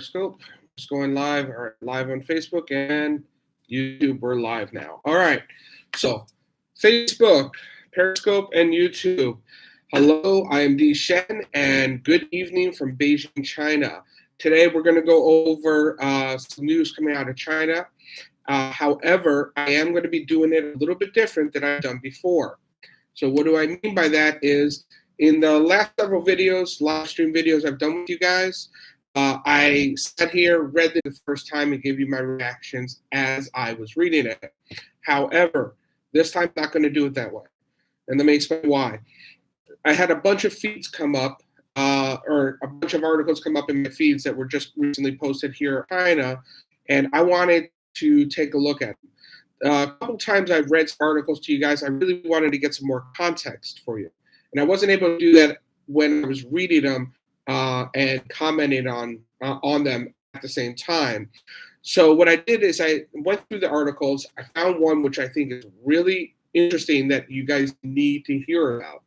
Periscope. It's going live or live on Facebook and YouTube. We're live now. All right. So, Facebook, Periscope, and YouTube. Hello, I am D. Shen, and good evening from Beijing, China. Today, we're going to go over some news coming out of China. However, I am going to be doing it a little bit different than I've done before. So what do I mean by that is, in the last several videos, live stream videos I've done with you guys, I sat here, read it the first time, and gave you my reactions as I was reading it. However, this time I'm not going to do it that way. And let me explain why. I had a bunch of feeds come up, or a bunch of articles come up in my feeds that were just recently posted here in China, and I wanted to take a look at them. A couple times I've read some articles to you guys. I really wanted to get some more context for you. And I wasn't able to do that when I was reading them and commenting on them at the same time. So what I did is I went through the articles. I found one which I think is really interesting that you guys need to hear about.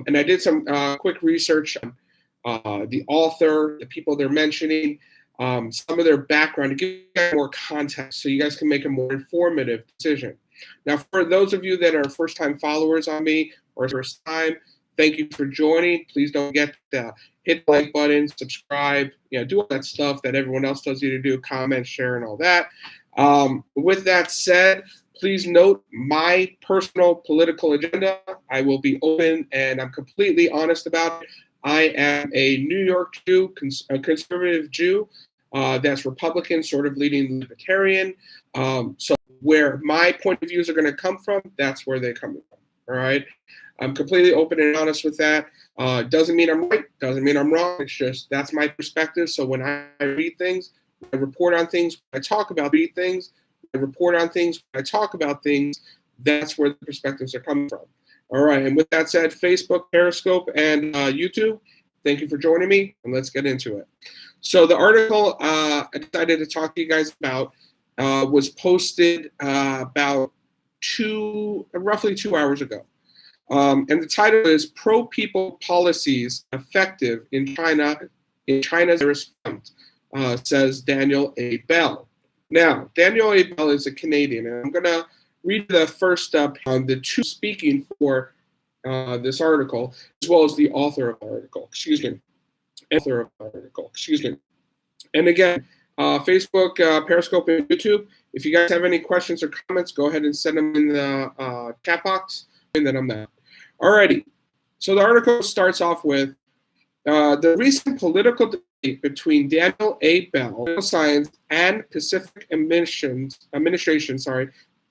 And I did some quick research on the author, the people they're mentioning, some of their background to give you guys more context so you guys can make a more informative decision. Now, for those of you that are first-time followers on me or first time, thank you for joining. Please don't forget to hit the like button, subscribe, do all that stuff that everyone else tells you to do, comment, share, and all that. With that said, please note my personal political agenda. I will be open and I'm completely honest about it. I am a New York Jew, a conservative Jew. That's Republican, sort of leading libertarian. So where my point of views are going to come from, that's where they're coming from. All right. I'm completely open and honest with that. Doesn't mean I'm right. Doesn't mean I'm wrong. It's just that's my perspective. So when I read things, I report on things, I talk about read things, I report on things, I talk about things, that's where the perspectives are coming from. All right. And with that said, Facebook, Periscope, and YouTube, thank you for joining me, and let's get into it. So the article I decided to talk to you guys about was posted about roughly 2 hours ago. And the title is Pro-People Policies Effective in China's Terrorist Front, says Daniel A. Bell. Now, Daniel A. Bell is a Canadian, and I'm going to read the first up on the two speaking for this article, as well as the author of the article. And again, Facebook, Periscope, and YouTube, if you guys have any questions or comments, go ahead and send them in the chat box, and then I'm there. Alrighty, so the article starts off with the recent political debate between Daniel A. Bell, Science, and Pacific Administration,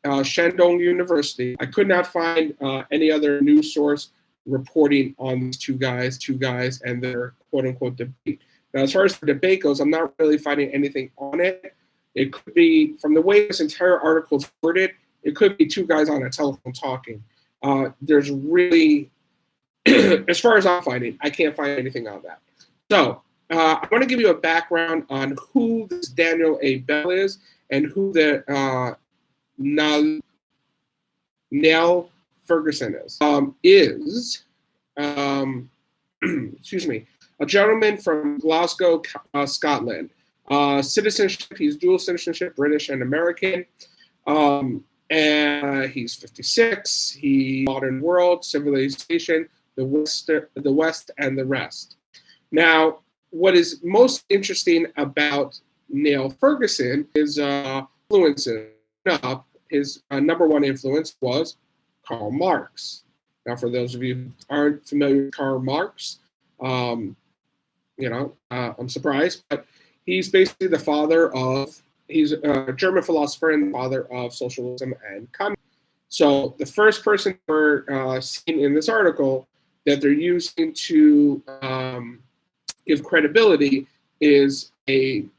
Shandong University. I could not find any other news source reporting on these two guys and their quote-unquote debate. Now, as far as the debate goes, I'm not really finding anything on it. It could be, from the way this entire article is worded, it could be two guys on a telephone talking. There's really, as far as I'm finding, I can't find anything on that. So I want to give you a background on who this Daniel A. Bell is and who the Niall Ferguson is. Excuse me, a gentleman from Glasgow, Scotland. Citizenship, he's dual citizenship, British and American. And he's 56. He modern world, civilization, the West, and the rest. Now, what is most interesting about Niall Ferguson is influences. His number one influence was Karl Marx. Now, for those of you who aren't familiar with Karl Marx, I'm surprised, but he's basically the father of, he's a German philosopher and the father of socialism and communism. So the first person we're seeing in this article that they're using to give credibility is and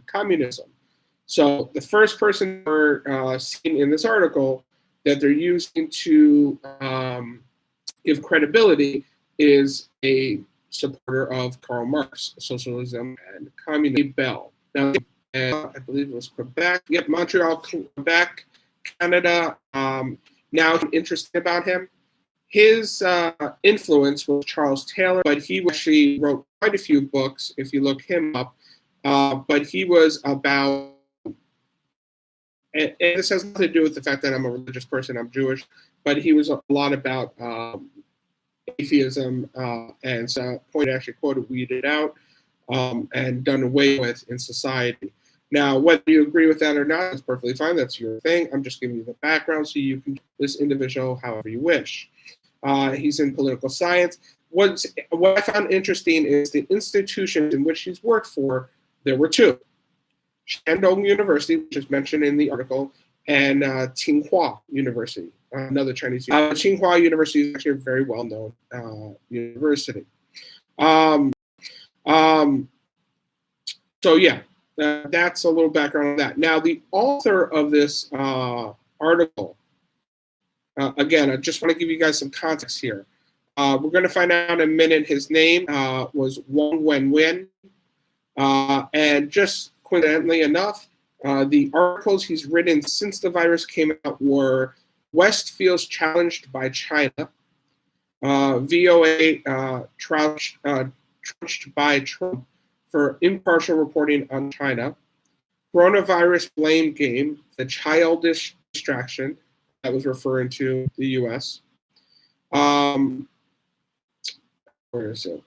communism. So the first person we're seeing in this article that they're using to give credibility is a supporter of Karl Marx, socialism and communism. Bell. Now, I believe it was Quebec. Yep, Montreal, Quebec, Canada. Now, interesting about him, his influence was Charles Taylor, but he actually wrote quite a few books. If you look him up, but he was about, and this has nothing to do with the fact that I'm a religious person, I'm Jewish, but he was a lot about atheism, and so point actually quoted, weeded out, and done away with in society. Now, whether you agree with that or not, that's perfectly fine. That's your thing. I'm just giving you the background so you can this individual however you wish. He's in political science. What I found interesting is the institutions in which he's worked for. There were two: Shandong University, which is mentioned in the article, and Tsinghua University, another Chinese university. Tsinghua University is actually a very well-known university. So yeah, that's a little background on that. Now, the author of this article, again, I just want to give you guys some context here. We're going to find out in a minute. His name was Wang Wenwen, and just coincidentally enough, the articles he's written since the virus came out were West feels challenged by China, VOA trounced by Trump for impartial reporting on China, coronavirus blame game, the childish distraction that was referring to the U.S. Where is it?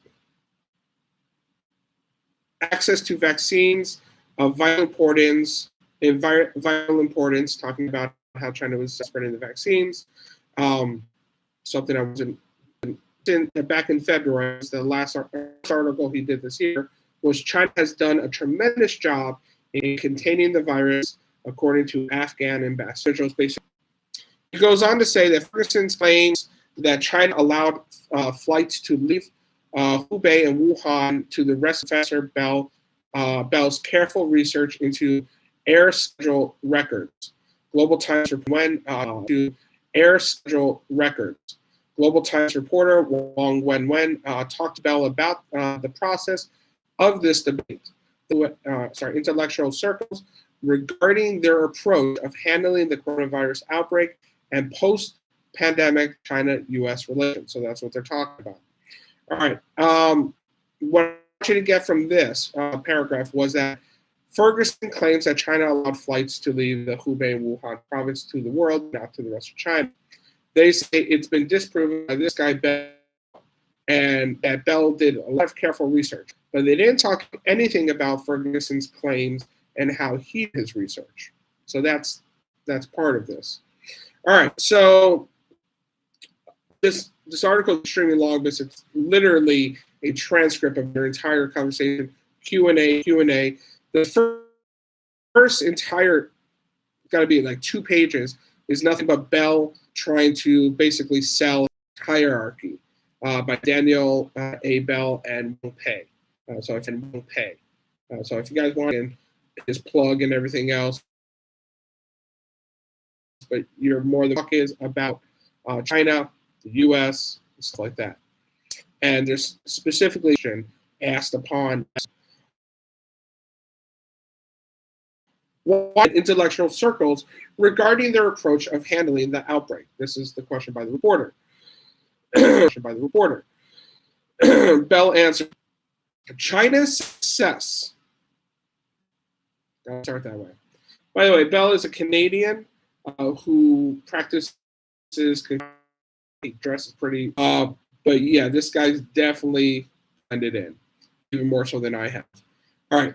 Access to vaccines of vital importance, talking about how China was spreading the vaccines. Something I wasn't back in February, the last article he did this year, was China has done a tremendous job in containing the virus, according to Afghan ambassadors. He goes on to say that Ferguson claims that China allowed flights to leave Hubei and Wuhan to the rest of Professor Bell's careful research into air schedule records. Global Times went to air schedule records. Global Times reporter Wang Wenwen talked to Bell about the process of this debate, intellectual circles, regarding their approach of handling the coronavirus outbreak and post-pandemic China-U.S. relations. So that's what they're talking about. All right. What I want you to get from this paragraph was that Ferguson claims that China allowed flights to leave the Hubei and Wuhan province to the world, not to the rest of China. They say it's been disproven by this guy, Bell, and that Bell did a lot of careful research. But they didn't talk anything about Ferguson's claims and how he did his research. So that's part of this. All right, so this article is extremely long, but it's literally a transcript of their entire conversation, Q&A. The first entire, got to be like 2 pages, is nothing but Bell trying to basically sell Hierarchy by Daniel A. Bell and Wong Pei. So if you guys want his plug and everything else, but you're more than talk is about China, the U.S., stuff like that. And there's specifically asked upon what intellectual circles regarding their approach of handling the outbreak. This is the question by the reporter. Bell answered, China's success. I'll start that way. By the way, Bell is a Canadian who practices, dresses pretty, but yeah, this guy's definitely blended in, even more so than I have. All right,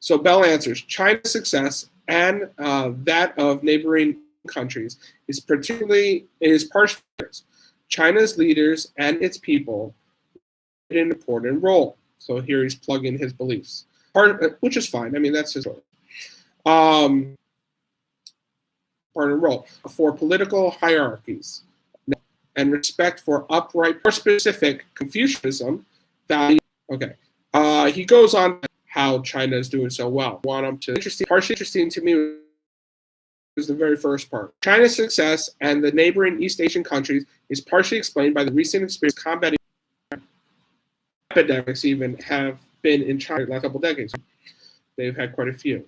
so Bell answers, China's success and that of neighboring countries is partially China's leaders and its people played an important role. So here he's plugging his beliefs, which is fine. I mean, that's his role. Part and role for political hierarchies and respect for upright or specific Confucianism value. Okay. He goes on how China is doing so well. Want him to interesting to me was the very first part. China's success and the neighboring East Asian countries is partially explained by the recent experience combating epidemics even have been in China the last couple decades. They've had quite a few.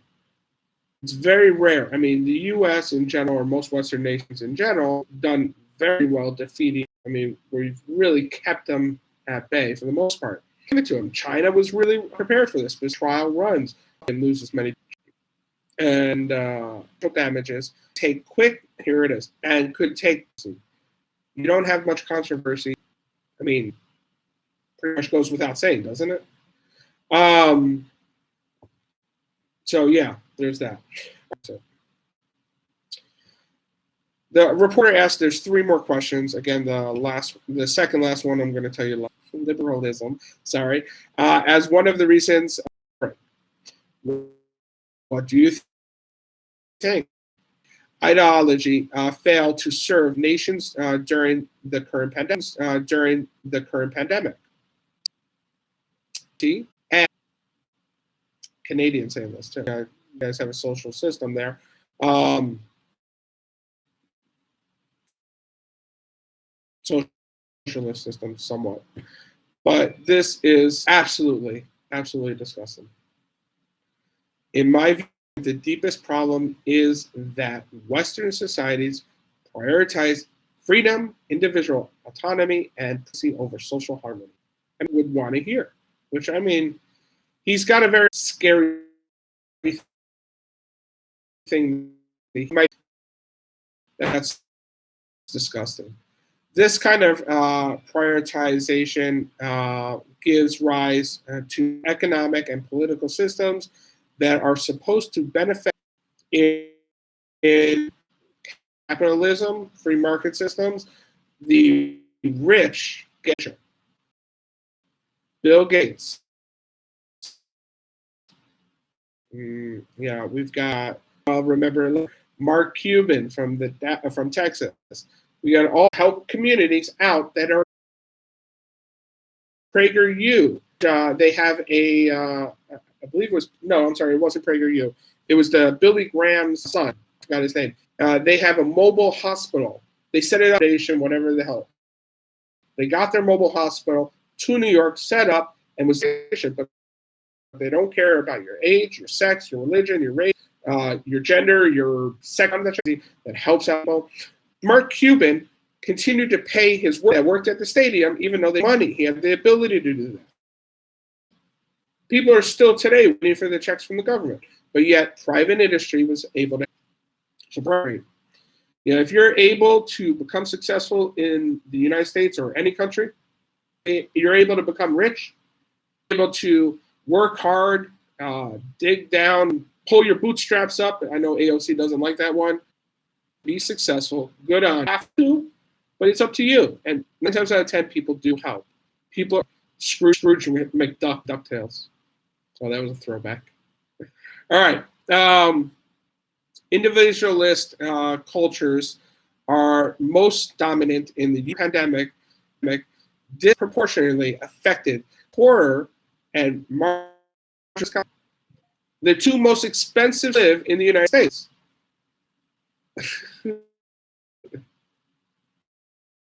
It's very rare. I mean, the U.S. in general, or most Western nations in general, done very well defeating. I mean, we've really kept them at bay for the most part. Give it to them. China was really prepared for this. With trial runs, and lose as many and damages. Take quick, here it is, and could take. You don't have much controversy. I mean, pretty much goes without saying, doesn't it? So yeah, there's that. So, the reporter asked, there's 3 more questions. Again, the second last one I'm going to tell you liberalism. Sorry. As one of the reasons, what do you think? Ideology failed to serve nations during the current pandemic. And Canadians saying this too. You guys have a social system there. Socialist system somewhat. But this is absolutely disgusting. In my view, the deepest problem is that Western societies prioritize freedom, individual autonomy, and over social harmony. And would want to hear, which I mean, he's got a very scary thing. That's disgusting. This kind of prioritization gives rise to economic and political systems that are supposed to benefit in capitalism, free market systems. The rich get richer. Bill Gates. Yeah, we've got. Remember Mark Cuban from Texas. We got to all help communities out that are PragerU. They have a, I believe it was, no, I'm sorry, it wasn't PragerU. It was the Billy Graham's son, I forgot his name. They have a mobile hospital. They set it up, whatever the hell. They got their mobile hospital to New York, set up, and was efficient, but they don't care about your age, your sex, your religion, your race, your gender, your sex. That helps out. Mark Cuban continued to pay his work that worked at the stadium, even though they had money. He had the ability to do that. People are still today waiting for the checks from the government, but yet private industry was able to support. You know, if you're able to become successful in the United States or any country, you're able to become rich, able to work hard, dig down, pull your bootstraps up. I know AOC doesn't like that one. Be successful, good on. Have to, but it's up to you. And 9 times out of 10, people do help. People are Scrooge McDuck, DuckTales. So that was a throwback. All right. Individualist cultures are most dominant in the pandemic, disproportionately affected poorer and the 2 most expensive live in the United States.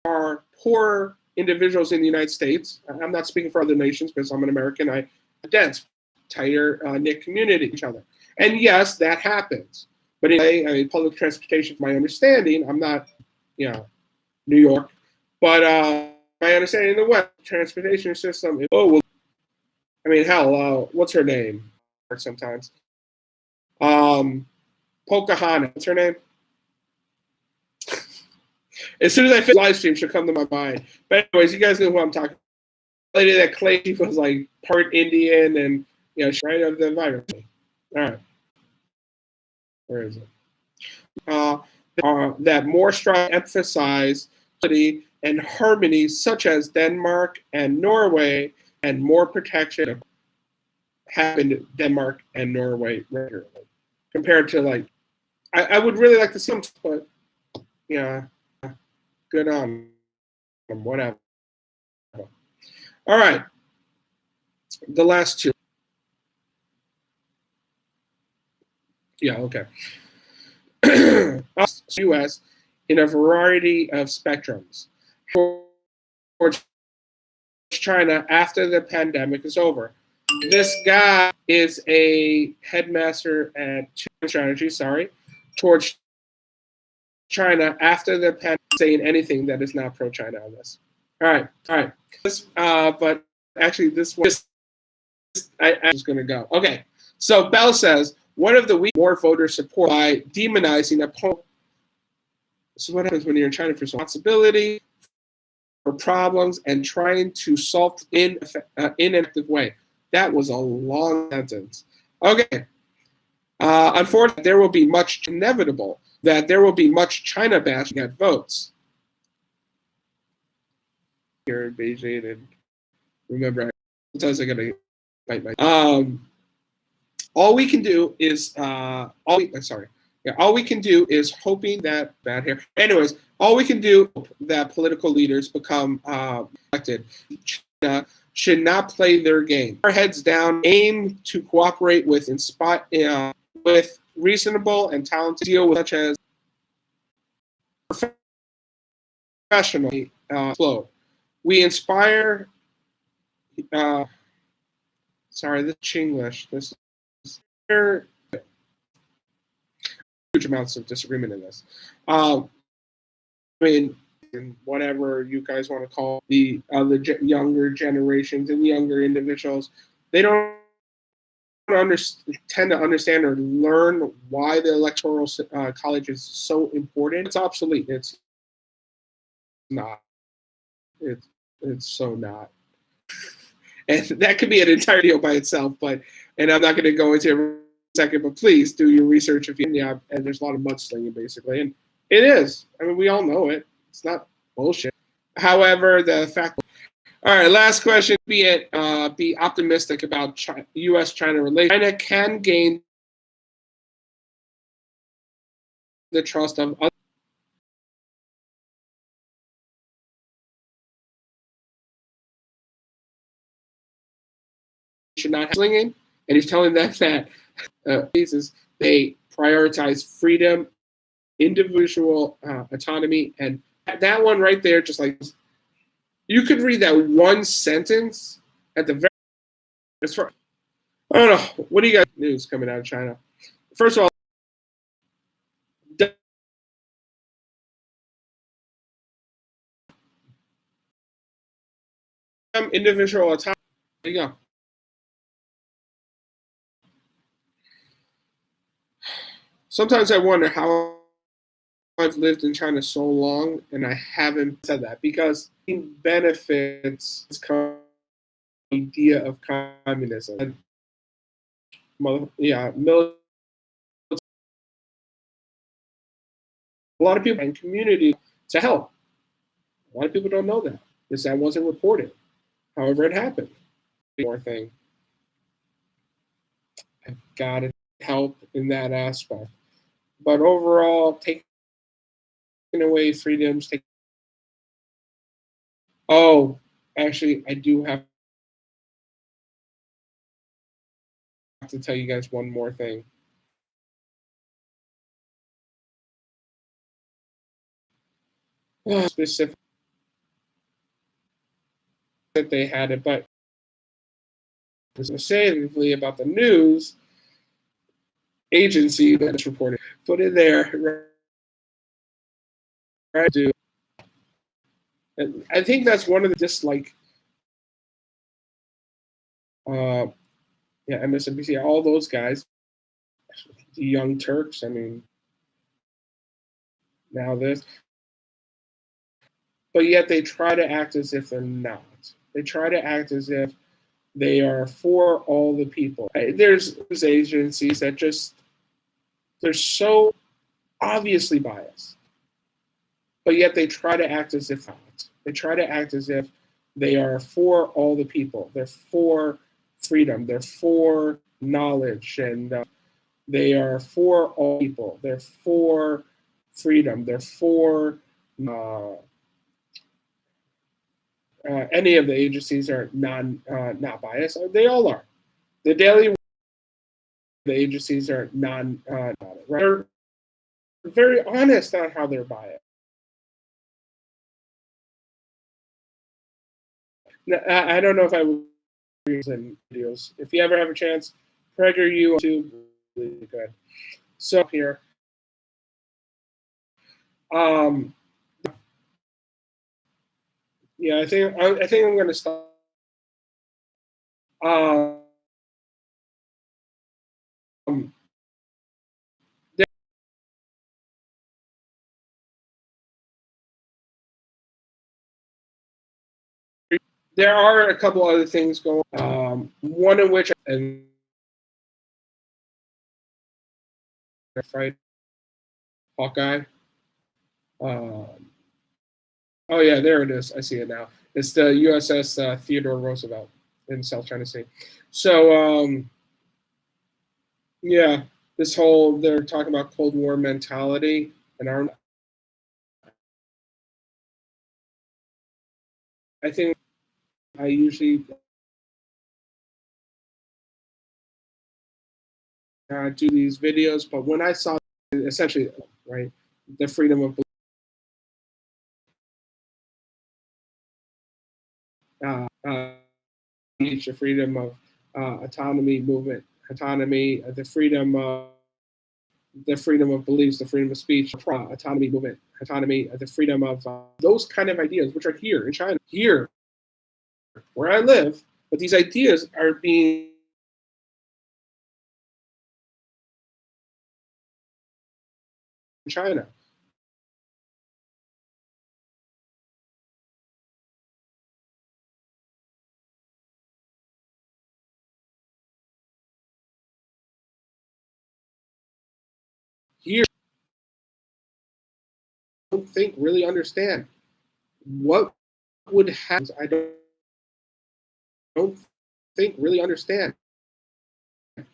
Are poor individuals in the United States. I'm not speaking for other nations because I'm an American. I dense, tighter knit community each other. And yes, that happens. But in public transportation, from my understanding, I'm not, New York, but my understanding in the West, transportation system is, what's her name? Sometimes. Pocahontas, what's her name? As soon as I finish live stream, she'll come to my mind. But anyways, you guys know who I'm talking about. The lady that claimed she was like part Indian and, she's right of the environment. All right. Where is it? That more strong emphasize and harmony, such as Denmark and Norway, and more protection happened in Denmark and Norway regularly. Compared to I would really like to see them, but good on them, whatever. All right. The last 2. Yeah, okay. U.S. in a variety of spectrums. For China after the pandemic is over. This guy is a headmaster at strategy, towards China after the pandemic, saying anything that is not pro-China on this. All right. But actually, this one, I was going to go. Okay, So Bell says one of the weak more voter support by demonizing opponents. This is what happens when you're in China for responsibility for problems and trying to solve in an effective way. That was a long sentence. Okay. Unfortunately, there will be much inevitable that there will be much China bashing at votes here in Beijing. And remember, sometimes I gotta bite my. All we can do is all we can do is hoping that bad here. Anyways, all we can do that political leaders become elected. China should not play their game. Our heads down, aim to cooperate with with reasonable and talented deal with such as professionally flow. We inspire. Sorry, this Chinglish. This is huge amounts of disagreement in this. I mean, whatever you guys want to call the younger generations and younger individuals, they don't tend to understand or learn why the electoral college is so important. It's obsolete. It's not. It's so not. And that could be an entire deal by itself. And I'm not going to go into it in a second. But please do your research if you. Yeah, and there's a lot of mudslinging basically, and it is. I mean, we all know it. It's not bullshit. However, the fact. All right, last question. Be optimistic about U.S.-China relations. China can gain the trust of others. Should not have slinging, and he's telling them that they prioritize freedom, individual autonomy, and that one right there, just like you could read that one sentence at the very. As far, I don't know. What do you guys news coming out of China? First of all, individual autonomy. There you go. Sometimes I wonder how I've lived in China so long and I haven't said that because it benefits this idea of communism. And, yeah, a lot of people in community to help. A lot of people don't know that. That wasn't reported. However, it happened. More thing. I've got to help in that aspect. But overall, taking away freedoms. Actually, I do have to tell you guys one more thing. Specific that they had it, but specifically about the news agency that's reported. Put it there. Right? And I think that's one of the dislike. MSNBC, all those guys, the Young Turks. I mean, now this, but yet they try to act as if they're not. They try to act as if they are for all the people. There's agencies that they're so obviously biased, but yet they try to act as if not. They try to act as if they are for all the people. They're for freedom. They're for knowledge, and they are for all people. They're for freedom. They're for any of the agencies are not biased. They all are. The daily the agencies are right. They're very honest on how they're biased. Now, I don't know if I would in videos. If you ever have a chance, PragerU on YouTube, really good. So here, yeah, I think I'm going to stop. there are a couple other things going. One of which and fight Hawkeye. Um, oh yeah, there it is. I see it now. It's the USS Theodore Roosevelt in South China Sea. So yeah, this whole they're talking about Cold War mentality and our. I think I usually do these videos, but when I saw essentially right the freedom of speech, the freedom of autonomy movement, autonomy, the freedom of beliefs, the freedom of speech, autonomy movement, autonomy, the freedom of those kind of ideas, which are here in China, here where I live, but these ideas are being in China. Here, I don't think really understand what would happen. I don't think really understand what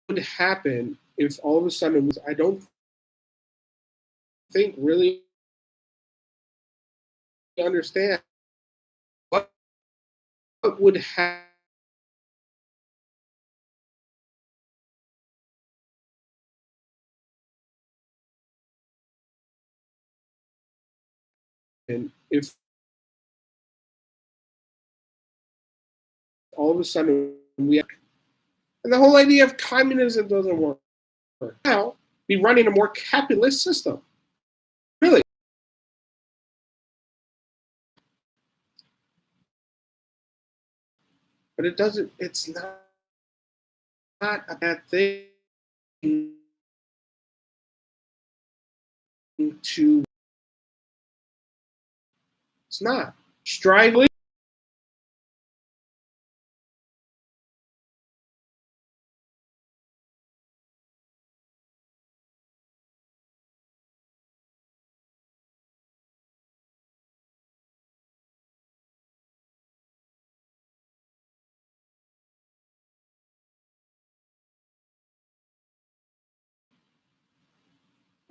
would happen if all of a sudden I don't think really understand what would happen if all of a sudden we have, and the whole idea of communism doesn't work now, be running a more capitalist system. Really. But it doesn't, it's not a bad thing to, it's not. Strive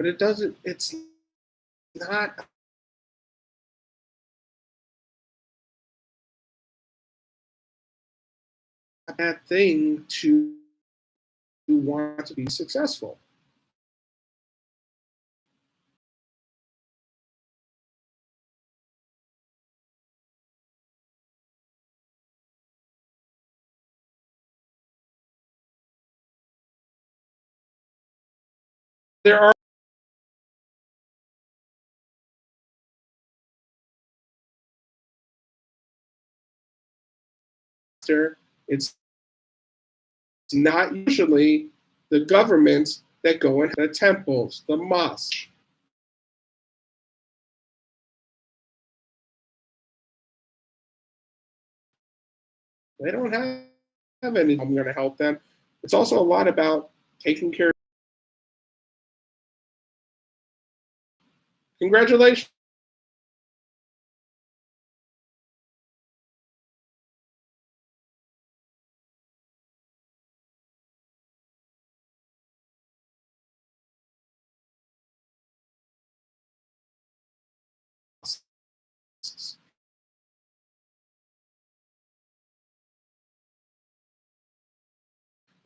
but it doesn't, it's not a bad thing to want to be successful. There are it's not usually the governments that go in the temples, the mosques. They don't have anything. I'm going to help them. It's also a lot about taking care. Congratulations.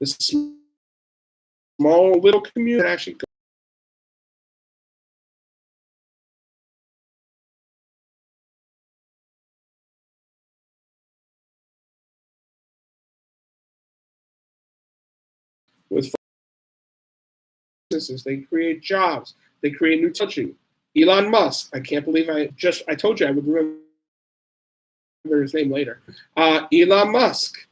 This small little community actually with businesses, they create jobs, they create new technology. Elon Musk, I can't believe I told you I would remember his name later. Elon Musk,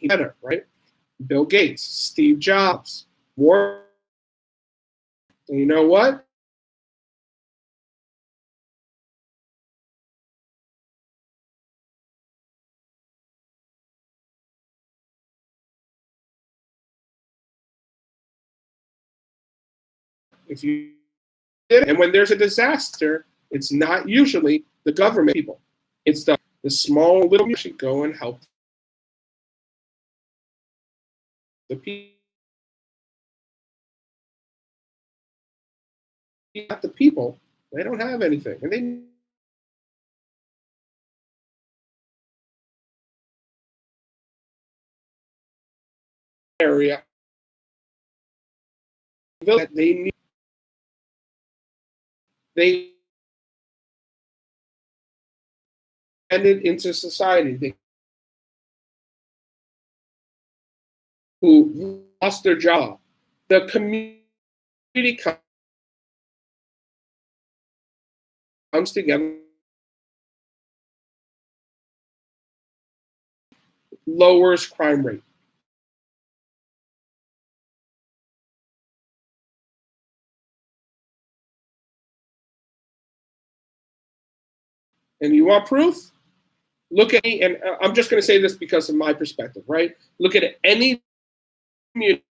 better, right? Bill Gates, Steve Jobs, Warren. And you know what? If you did it, and when there's a disaster, it's not usually the government people. It's the small little community go and help the people. Not the people. They don't have anything, and they area that they need. They ended into society. They who lost their job. The community comes together, lowers crime rate. And you want proof? Look at, and I'm just going to say this because of my perspective, right? Look at any community